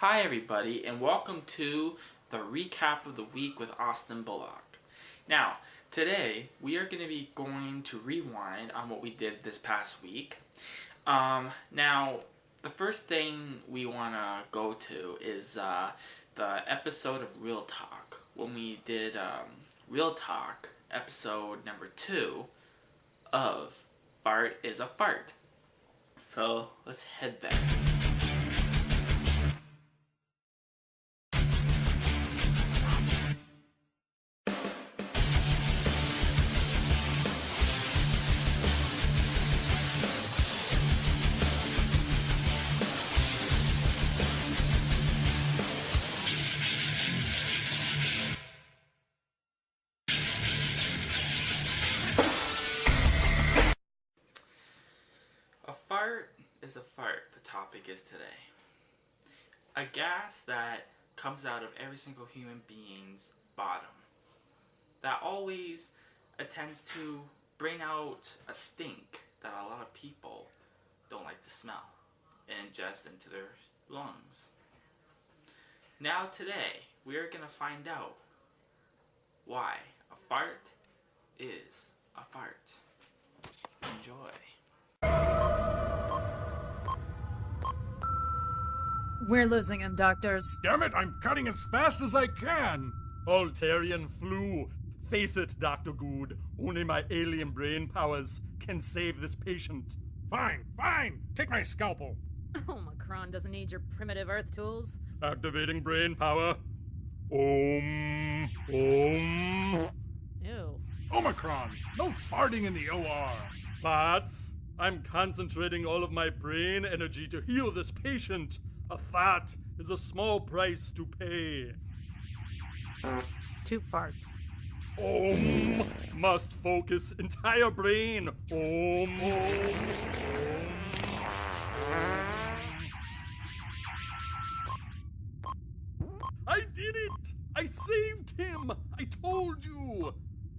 Hi everybody, and welcome to the recap of the week with Austin Bullock. Now, today we are going to rewind on what we did this past week. Now, the first thing we want to go to is the episode of Realtalk, when we did Realtalk episode number 2 of Fart is a Fart. So, let's head there. A fart is a fart, the topic is today. A gas that comes out of every single human being's bottom. That always tends to bring out a stink that a lot of people don't like to smell and ingest into their lungs. Now today, we are going to find out why a fart is a fart. Enjoy. We're losing him, doctors. Damn it, I'm cutting as fast as I can. Altarian flu. Face it, Dr. Good. Only my alien brain powers can save this patient. Fine. Take my scalpel. Omicron doesn't need your primitive Earth tools. Activating brain power. Om. Om. Ew. Omicron, no farting in the OR. Farts. I'm concentrating all of my brain energy to heal this patient. A fart is a small price to pay. 2 farts. Om. Must focus entire brain. Om. Om. I did it! I saved him! I told you!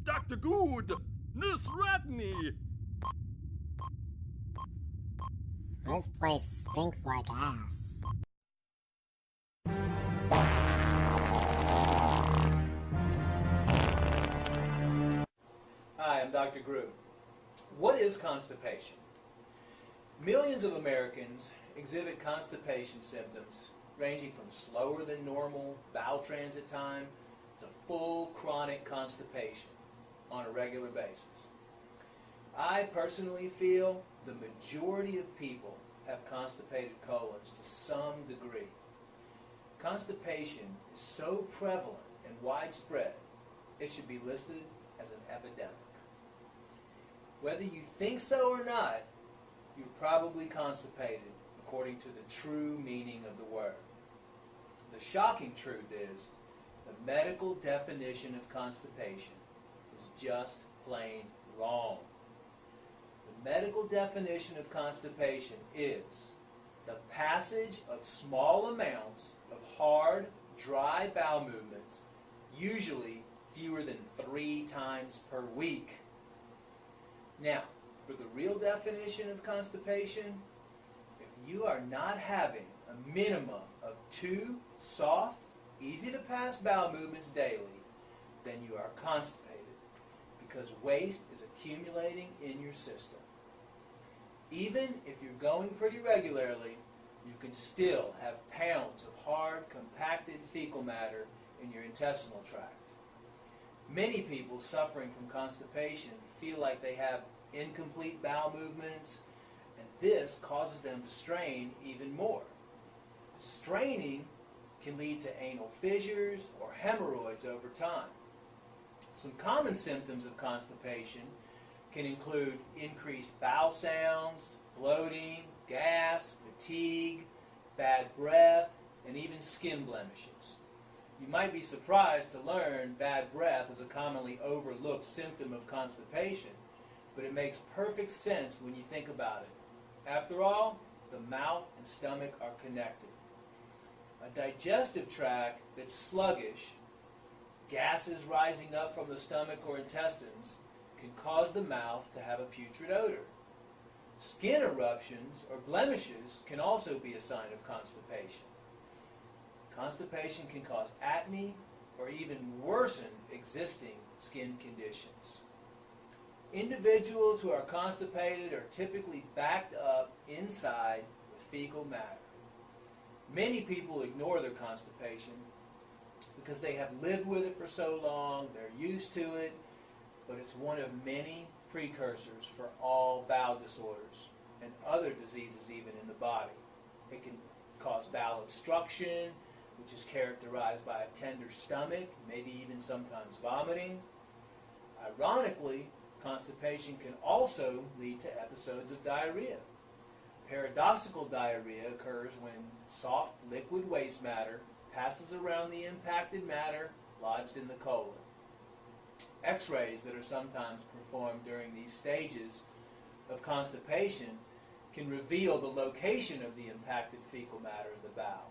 Dr. Good! Nurse Ratney! This place stinks like ass. Hi, I'm Dr. Grew. What is constipation? Millions of Americans exhibit constipation symptoms ranging from slower than normal bowel transit time to full chronic constipation on a regular basis. I personally feel the majority of people have constipated colons to some degree. Constipation is so prevalent and widespread, it should be listed as an epidemic. Whether you think so or not, you're probably constipated according to the true meaning of the word. The shocking truth is, the medical definition of constipation is just plain wrong. The medical definition of constipation is the passage of small amounts of hard, dry bowel movements, usually fewer than 3 times per week. Now, for the real definition of constipation, if you are not having a minimum of 2 soft, easy-to-pass bowel movements daily, then you are constipated because waste is accumulating in your system. Even if you're going pretty regularly, you can still have pounds of hard, compacted fecal matter in your intestinal tract. Many people suffering from constipation feel like they have incomplete bowel movements, and this causes them to strain even more. Straining can lead to anal fissures or hemorrhoids over time. Some common symptoms of constipation can include increased bowel sounds, bloating, gas, fatigue, bad breath, and even skin blemishes. You might be surprised to learn bad breath is a commonly overlooked symptom of constipation, but it makes perfect sense when you think about it. After all, the mouth and stomach are connected. A digestive tract that's sluggish, gases rising up from the stomach or intestines, can cause the mouth to have a putrid odor. Skin eruptions or blemishes can also be a sign of constipation. Constipation can cause acne or even worsen existing skin conditions. Individuals who are constipated are typically backed up inside with fecal matter. Many people ignore their constipation because they have lived with it for so long, they're used to it, but it's one of many precursors for all bowel disorders and other diseases even in the body. It can cause bowel obstruction, which is characterized by a tender stomach, maybe even sometimes vomiting. Ironically, constipation can also lead to episodes of diarrhea. Paradoxical diarrhea occurs when soft liquid waste matter passes around the impacted matter lodged in the colon. X-rays that are sometimes performed during these stages of constipation can reveal the location of the impacted fecal matter in the bowel.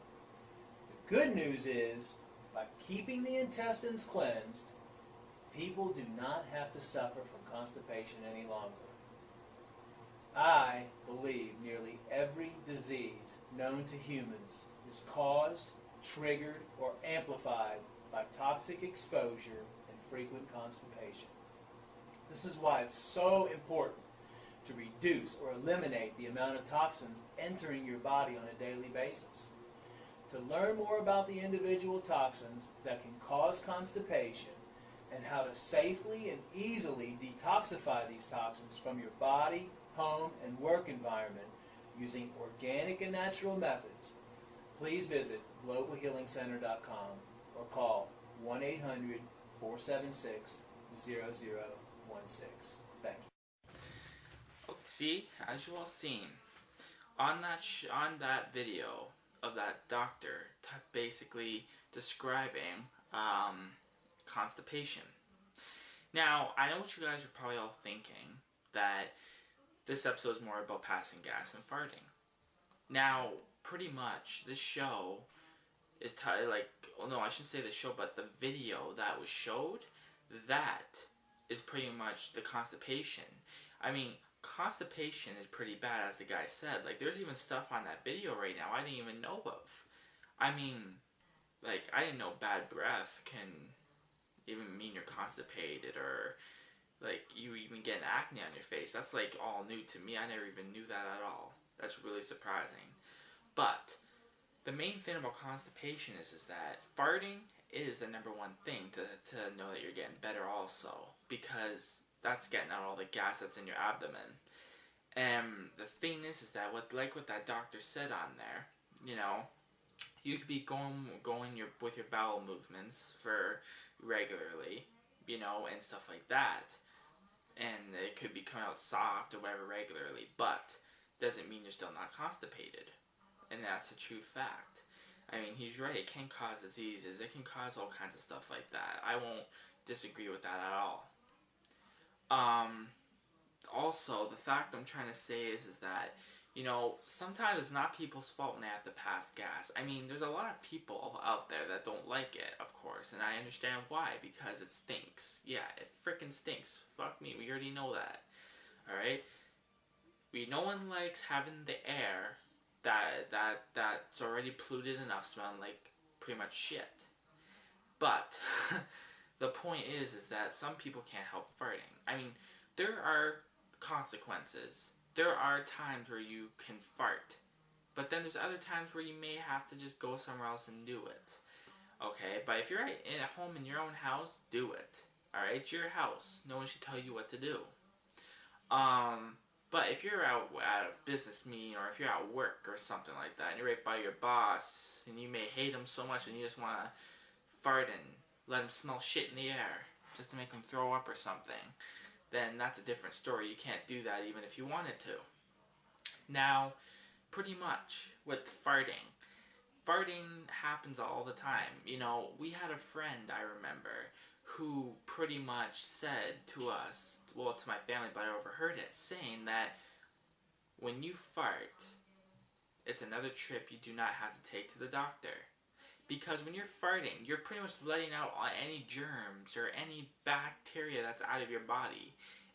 The good news is, by keeping the intestines cleansed, people do not have to suffer from constipation any longer. I believe nearly every disease known to humans is caused, triggered, or amplified by toxic exposure and frequent constipation. This is why it's so important to reduce or eliminate the amount of toxins entering your body on a daily basis. To learn more about the individual toxins that can cause constipation and how to safely and easily detoxify these toxins from your body, home, and work environment using organic and natural methods, please visit globalhealingcenter.com or call 1-800-476-0016. Thank you. See, as you all seen, on that video of that doctor basically describing constipation. Now, I know what you guys are probably all thinking, that this episode is more about passing gas and farting. Now, pretty much, this show is I shouldn't say the show, but the video that was showed, that is pretty much the constipation. I mean, constipation is pretty bad, as the guy said. Like, there's even stuff on that video right now I didn't even know of. I mean, like, I didn't know bad breath can even mean you're constipated, or like you even get an acne on your face. That's like all new to me. I never even knew that at all. That's really surprising. But the main thing about constipation is that farting is the number one thing to know that you're getting better also, because that's getting out all the gas that's in your abdomen. And the thing is that what that doctor said on there, you know, you could be going with your bowel movements for regularly, you know, and stuff like that, and it could be coming out soft or whatever regularly, but doesn't mean you're still not constipated, and that's a true fact. I mean, he's right. It can cause diseases. It can cause all kinds of stuff like that. I won't disagree with that at all. Also, the fact I'm trying to say is that, you know, sometimes it's not people's fault when they have to pass gas. I mean, there's a lot of people out there that don't like it, of course, and I understand why, because it stinks. Yeah, it freaking stinks. Fuck me, we already know that. Alright? No one likes having the air that's already polluted enough smelling like pretty much shit. But the point is that some people can't help farting. I mean, there are consequences. There are times where you can fart, but then there's other times where you may have to just go somewhere else and do it. Okay, but if you're at home in your own house, do it. Alright, it's your house. No one should tell you what to do. But if you're out at a business meeting, or if you're at work or something like that, and you're right by your boss, and you may hate him so much and you just want to fart and let him smell shit in the air just to make him throw up or something, then that's a different story. You can't do that even if you wanted to. Now, pretty much with farting happens all the time. You know, we had a friend, I remember, who pretty much said to us, well, to my family, but I overheard it, saying that when you fart, it's another trip you do not have to take to the doctor. Because when you're farting, you're pretty much letting out any germs or any bacteria that's out of your body.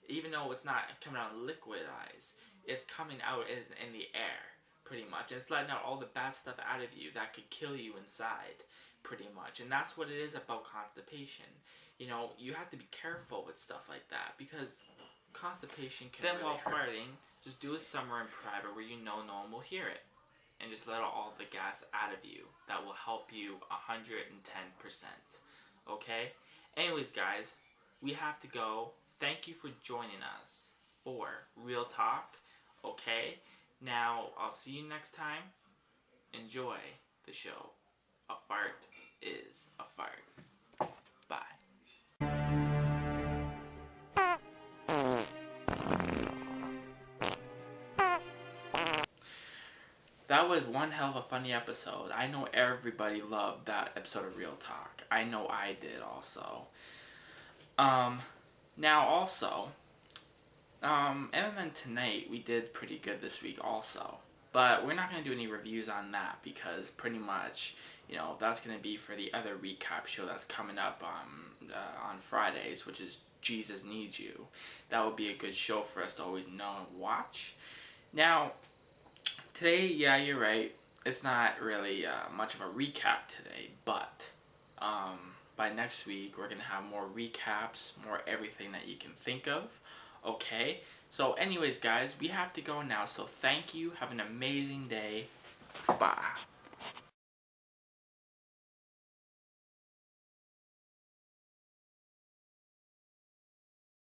Even though it's not coming out liquidized, it's coming out in the air. pretty much. It's letting out all the bad stuff out of you that could kill you inside, pretty much. And that's what it is about constipation. You know, you have to be careful with stuff like that, because constipation can then really while farting, just do it somewhere in private where you know no one will hear it. And just let out all the gas out of you. That will help you 110%. Okay? Anyways, guys, we have to go. Thank you for joining us for Real Talk. Okay? Now, I'll see you next time. Enjoy the show. A fart is a fart. Bye. That was one hell of a funny episode. I know everybody loved that episode of Real Talk. I know I did also. Now also, MMN Tonight, we did pretty good this week also. But we're not going to do any reviews on that, because pretty much, you know, that's going to be for the other recap show that's coming up on Fridays, which is Jesus Needs You. That would be a good show for us to always know and watch. Now, today, yeah, you're right. It's not really much of a recap today, but by next week, we're going to have more recaps, more everything that you can think of. Okay? So anyways, guys, we have to go now. So thank you. Have an amazing day. Bye.